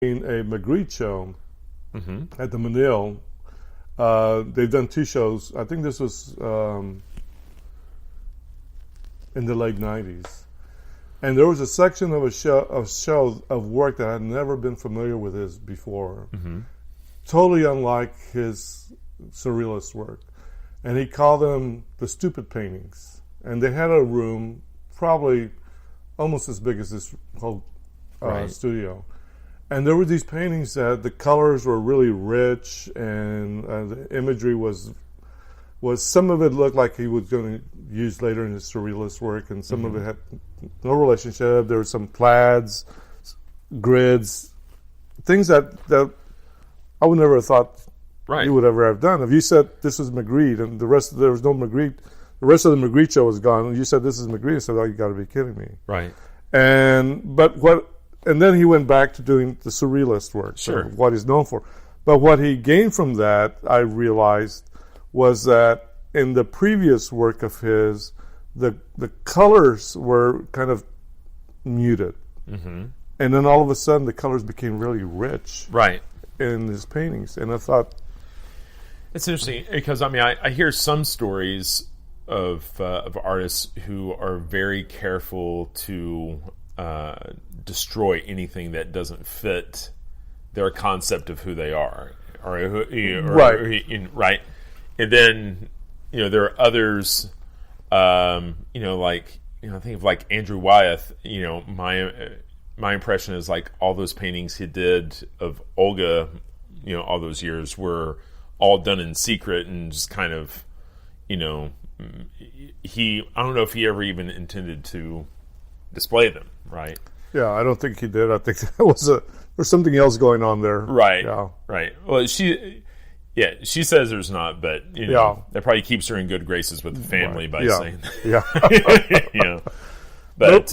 in a Magritte show at the Menil. They've done 2 shows. I think this was in the late 90s. And there was a section of a show of work that I had never been familiar with his before. Totally unlike his surrealist work. And he called them the stupid paintings. And they had a room probably almost as big as this whole studio. And there were these paintings that the colors were really rich, and the imagery was some of it looked like he was going to use later in his surrealist work, and some of it had no relationship. There were some plaids, grids, things that I would never have thought he would ever have done. If you said this was Magritte and there was no Magritte, the rest of the Magritte show was gone, and you said this is Magritte, I said, oh, you got to be kidding me. Right. And then he went back to doing the surrealist work, what he's known for. But what he gained from that, I realized, was that in the previous work of his, the colors were kind of muted. And then all of a sudden, the colors became really rich in his paintings. And I thought... It's interesting, because, I mean, I hear some stories of artists who are very careful to... destroy anything that doesn't fit their concept of who they are, right? And then there are others, think of like Andrew Wyeth. My impression is like all those paintings he did of Olga, all those years were all done in secret and just kind of, I don't know if he ever even intended to display them, right? Yeah, I don't think he did. I think there's something else going on there. Right. Yeah. Right. Well, she says there's not, but that probably keeps her in good graces with the family by saying that. Yeah. But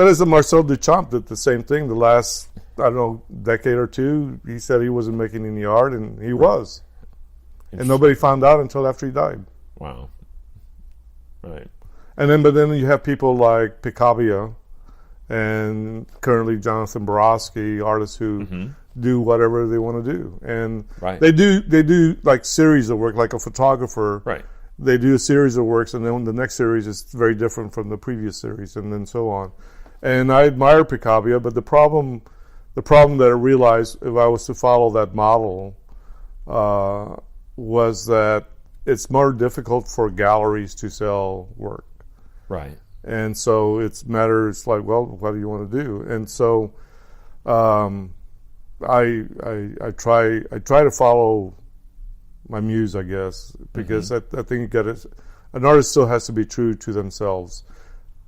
as the Marcel Duchamp did the same thing the last, I don't know, decade or two. He said he wasn't making any art, and he was. And nobody found out until after he died. Wow. Right. But then you have people like Picabia and currently Jonathan Borowski, artists who do whatever they want to do. And they do like series of work, like a photographer. Right. They do a series of works, and then the next series is very different from the previous series, and then so on. And I admire Picabia, but the problem that I realized if I was to follow that model was that it's more difficult for galleries to sell work. Right. And so it's like, well, what do you want to do? And so I try to follow my muse, I guess, because I think an artist still has to be true to themselves.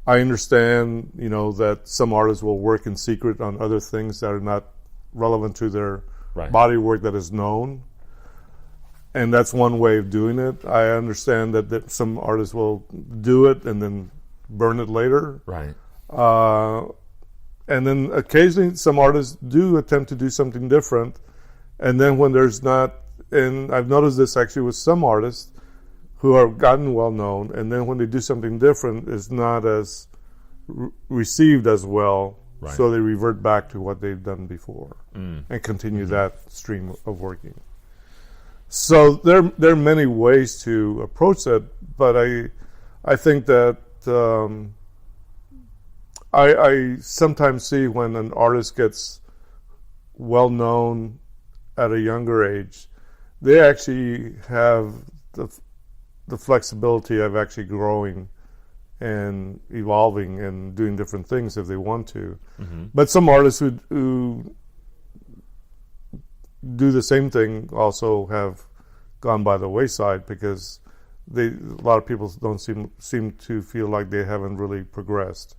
I understand, that some artists will work in secret on other things that are not relevant to their body work that is known. And that's one way of doing it. I understand that some artists will do it and then burn it later. Right. And then occasionally some artists do attempt to do something different. And then when there's not, and I've noticed this actually with some artists who have gotten well known, and then when they do something different, it's not as received as well. Right. So they revert back to what they've done before and continue that stream of working. So there are many ways to approach it, but I think that I sometimes see when an artist gets well known at a younger age, they actually have the flexibility of actually growing and evolving and doing different things if they want to. But some artists who do the same thing also have gone by the wayside because a lot of people don't seem to feel like they haven't really progressed.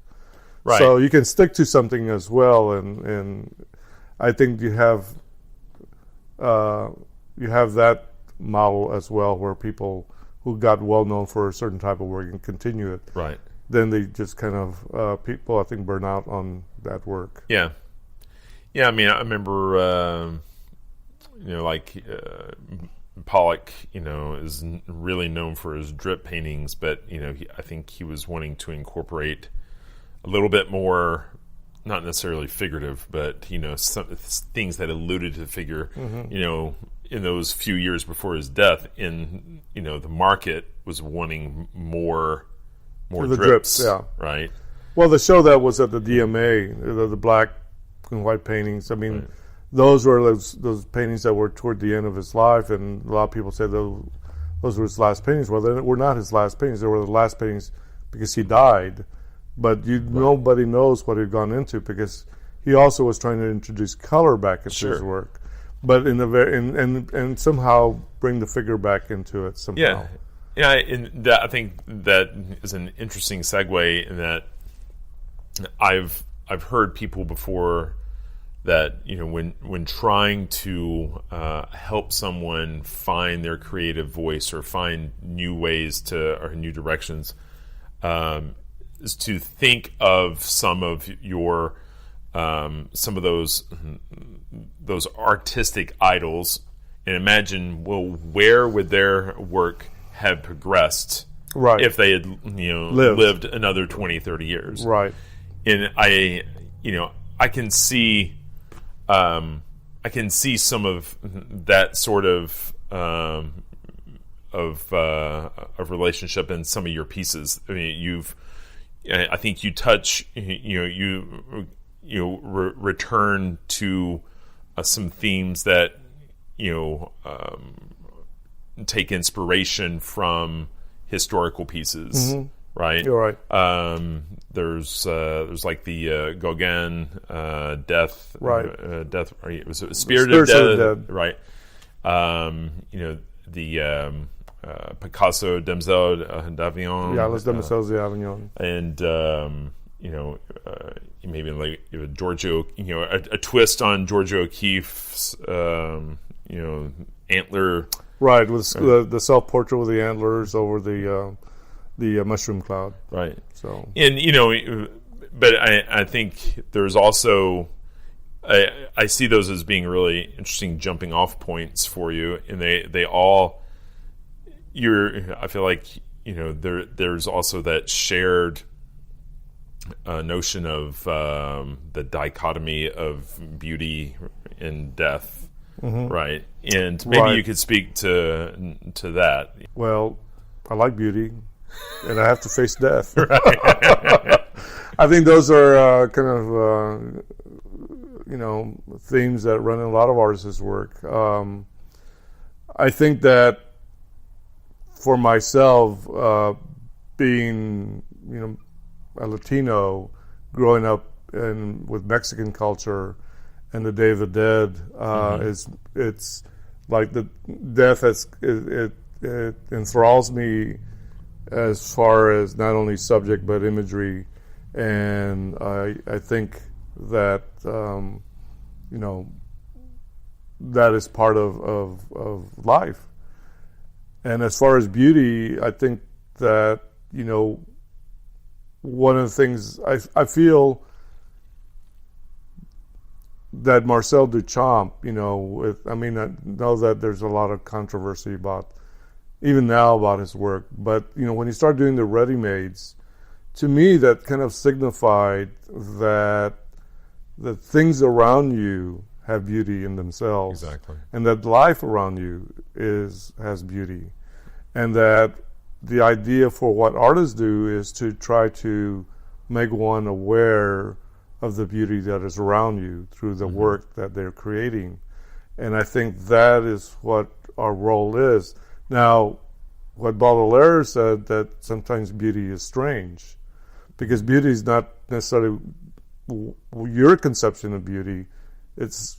Right. So you can stick to something as well, and I think you have that model as well, where people who got well known for a certain type of work and continue it. Right. Then they just kind of people I think burn out on that work. Yeah. I mean, I remember Pollock, is really known for his drip paintings, but I think he was wanting to incorporate a little bit more not necessarily figurative, but some things that alluded to the figure. In those few years before his death, the market was wanting more the drips, yeah, right? Well, the show that was at the DMA, the black and white paintings. I mean, those were those paintings that were toward the end of his life, and a lot of people say those were his last paintings. Well, they were not his last paintings. They were the last paintings because he died. But nobody knows what he'd gone into, because he also was trying to introduce color back into his work, but in the and somehow bring the figure back into it somehow. Yeah, and I think that is an interesting segue in that I've heard people before that when trying to help someone find their creative voice or find new ways or new directions, is to think of some of your some of those artistic idols and imagine, well, where would their work have progressed if they had lived another 20, 30 years, right? And I can see some of that sort of relationship in some of your pieces. I mean, I think you touch, return to some themes that take inspiration from historical pieces, right? You're right. There's like the Gauguin death, right? Death. It was Spirit of Death, right? The Picasso, Demoiselles d'Avignon. Yeah, Les Demoiselles d'Avignon. And maybe like Giorgio, a twist on Giorgio O'Keeffe's, antler. Right, with the self-portrait with the antlers over the mushroom cloud. Right. So, and but I think there's also I see those as being really interesting jumping off points for you, and they all. I feel like there's also that shared notion of the dichotomy of beauty and death, right? And maybe you could speak to that. Well, I like beauty, and I have to face death. Right. I think those are kind of themes that run in a lot of artists' work. I think that. For myself, being a Latino, growing up with Mexican culture, and the Day of the Dead it's like the death it enthralls me as far as not only subject but imagery, and I think that that is part of life. And as far as beauty, I think that, one of the things I feel that Marcel Duchamp, I know that there's a lot of controversy even now about his work, but, when he started doing the ready-mades, to me that kind of signified that the things around you have beauty in themselves. Exactly. And that life around you has beauty. And that the idea for what artists do is to try to make one aware of the beauty that is around you through the work that they're creating. And I think that is what our role is. Now, what Baudelaire said, that sometimes beauty is strange, because beauty is not necessarily your conception of beauty. It's,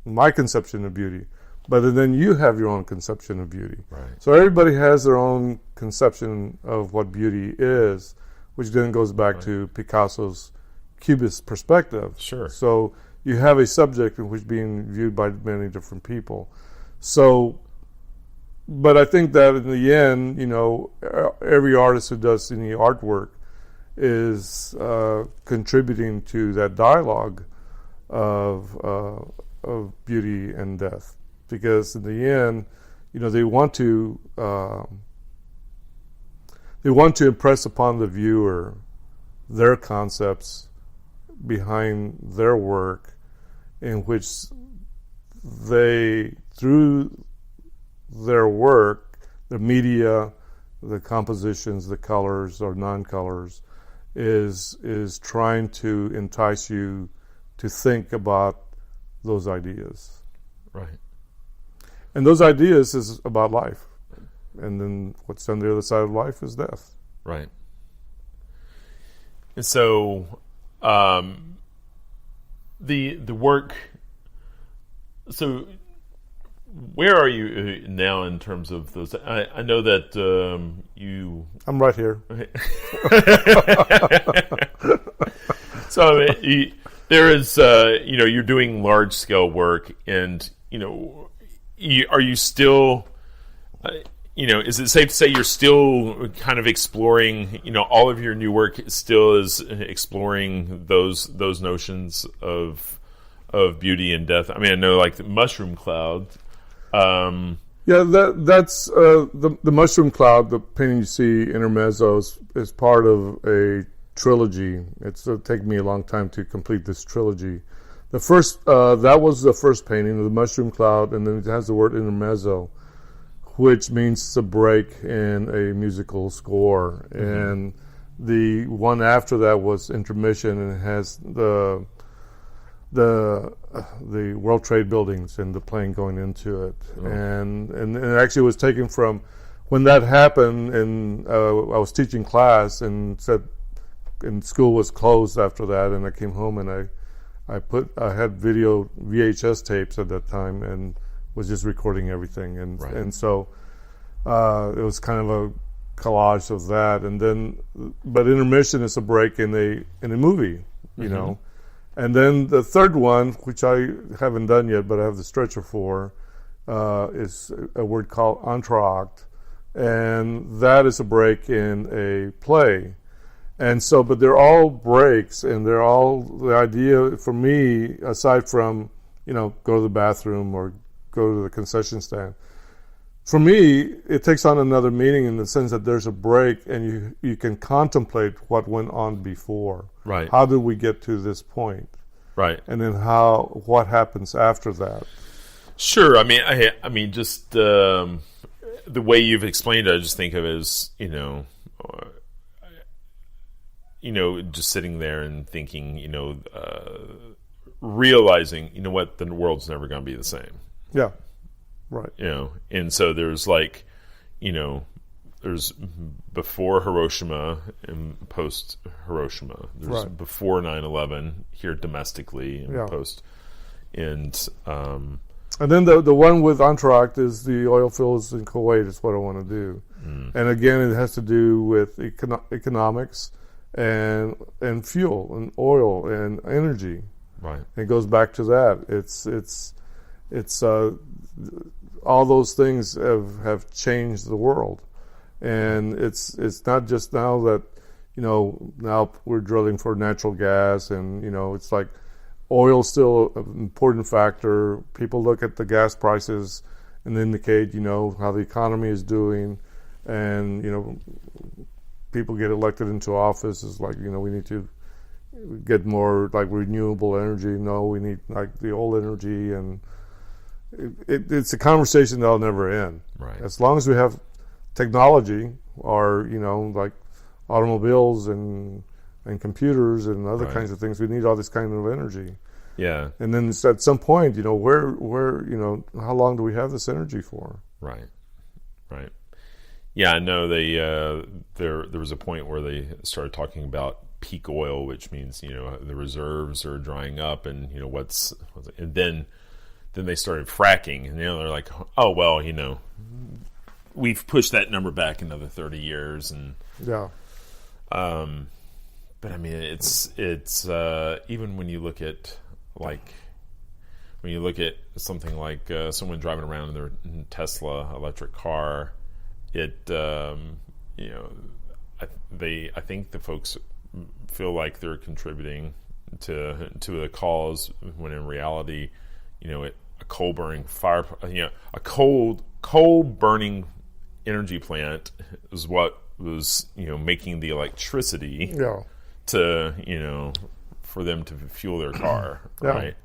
my conception of beauty. But then you have your own conception of beauty. Right. So everybody has their own conception of what beauty is, which then goes back to Picasso's Cubist perspective. Sure. So you have a subject in which being viewed by many different people. So, but I think that in the end, every artist who does any artwork is contributing to that dialogue of beauty and death, because in the end, they want to impress upon the viewer their concepts behind their work, in which they, through their work, the media, the compositions, the colors or non-colors, is trying to entice you to think about those ideas. Right. And those ideas is about life. And then what's on the other side of life is death. Right. And so the work, so where are you now in terms of those? I know that you... I'm right here. So there is, you're doing large scale work, and are you still, is it safe to say you're still kind of exploring? All of your new work still is exploring those notions of beauty and death. I mean, I know like the mushroom cloud. That's the mushroom cloud. The painting you see, Intermezzo, is part of a trilogy. It'll take me a long time to complete this trilogy. The first, that was the first painting, the mushroom cloud, and then it has the word Intermezzo, which means to break in a musical score. Mm-hmm. And the one after that was Intermission, and it has the World Trade Buildings and the plane going into it. Oh. And it actually was taken from when that happened, and I was teaching class and school was closed after that, and I came home and I had video VHS tapes at that time and was just recording everything, and right. And so it was kind of a collage of that, and then but Intermission is a break in a movie, you mm-hmm. know. And then the third one, which I haven't done yet, but I have the stretcher for, is a word called entr'acte, and that is a break in a play. And so, but they're all breaks, and they're all, the idea for me, aside from, go to the bathroom or go to the concession stand, for me, it takes on another meaning in the sense that there's a break, and you can contemplate what went on before. Right. How did we get to this point? Right. And then what happens after that? Sure. I mean, just the way you've explained it, I just think of it as, just sitting there and thinking, realizing, what, the world's never going to be the same. Yeah. Right. And so there's like, there's before Hiroshima and post Hiroshima. There's right. Before 9/11 here domestically and yeah. post. And then the one with entr'acte is the oil fields in Kuwait is what I want to do. Mm. And again, it has to do with economics and fuel and oil and energy. Right. It goes back to that. It's all those things have changed the world. And it's not just now that, now we're drilling for natural gas, and, it's like oil's still an important factor. People look at the gas prices and indicate, how the economy is doing. And, people get elected into office is like, we need to get more like renewable energy. No, we need like the old energy, and it's a conversation that'll never end. Right. As long as we have technology, or like automobiles and computers and other right. kinds of things, we need all this kind of energy. Yeah. And then it's at some point, where how long do we have this energy for? Right. Yeah, I know they there was a point where they started talking about peak oil, which means the reserves are drying up, and and then they started fracking, and they're like, oh well, we've pushed that number back another 30 years, and yeah. But I mean, it's even when you look at something like someone driving around in their Tesla electric car, I think the folks feel like they're contributing to the cause, when in reality, a coal burning fire, a coal burning energy plant is what was making the electricity yeah. to for them to fuel their car, Yeah. right?